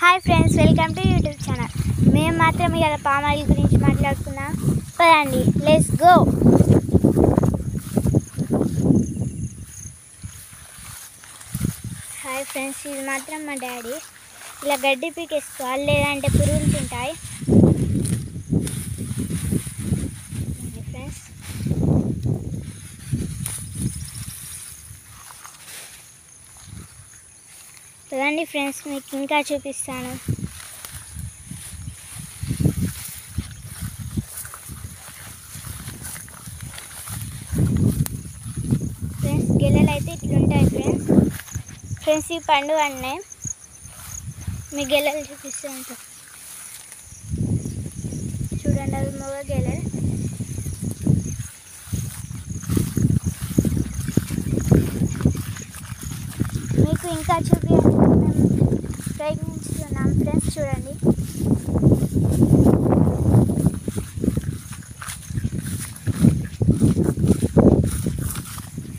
Hi friends, welcome to YouTube channel. మేము మాత్రం ఇలా పామ్ ఆయిల్ గురించి మాట్లాడుకున్నాం. పదండి, లెట్స్ గో. హాయ్ ఫ్రెండ్స్, ఇది మాత్రం మా డాడీ. ఇలా గడ్డి పీకేసుకోవాలి, లేదంటే పురుగులు తింటాయి. ఫ్రెండ్స్, పదండి ఫ్రెండ్స్, మీకు ఇంకా చూపిస్తాను. ఫ్రెండ్స్, గెలలు అయితే ఇట్లుంటాయి. ఫ్రెండ్స్ ఈ పండు అన్నీ మీ గెలలు చూపిస్తూ ఉంటాం. చూడండి, అవి మగ గెలలు. మీకు ఇంకా చూపించాలని మేము ప్రయత్నిస్తున్నాం. ఫ్రెండ్స్ చూడండి,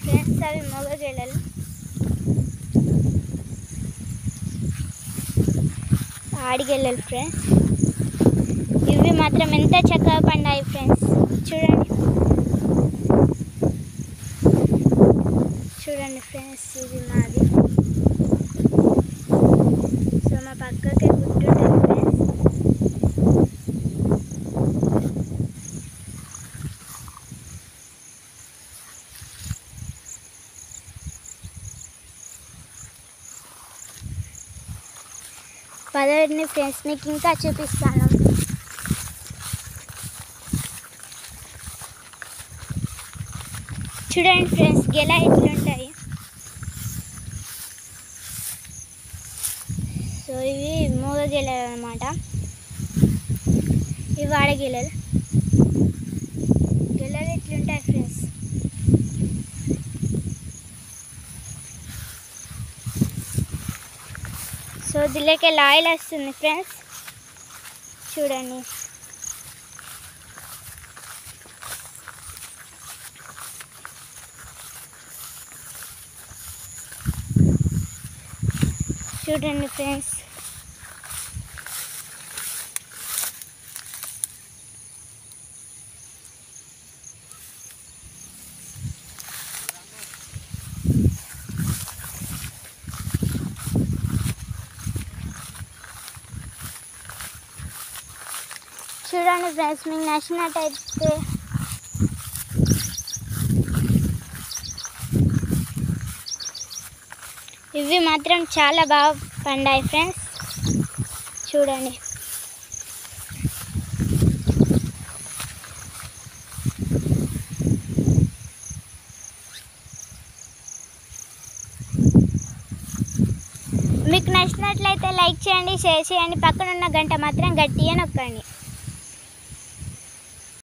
ఫ్రెండ్స్ అవి మగ గెలలు. ఆడిగెళ్ళలు ఫ్రెండ్స్. ఇవి మాత్రం ఎంత చక్కగా పండాయి ఫ్రెండ్స్. చూడండి చూడండి ఫ్రెండ్స్, ఇది మాది. సో మా పక్కకే గుట్టుంటుంది ఫ్రెండ్స్. పదండి ఫ్రెండ్స్, మీకు ఇంకా చూపిస్తాను. చూడండి ఫ్రెండ్స్, గెల ఎట్లుంటాయి. సో ఇవి మూగ గెలలు అన్నమాట. ఇవి ఆడగెలలు. గెలలు ఎట్లుంటాయి ఫ్రెండ్స్. సో దీనికి ఆయిల్ వస్తుంది ఫ్రెండ్స్. చూడండి, చూడండి ఫ్రెండ్స్. చూడండి ఫ్రెండ్స్, మీకు నచ్చినట్టయితే ఇవి మాత్రం చాలా బాగా పండాయి ఫ్రెండ్స్. చూడండి, మీకు నచ్చినట్లయితే లైక్ చేయండి, షేర్ చేయండి. పక్కన ఉన్న గంట మాత్రం గట్టిగా నొక్కండి.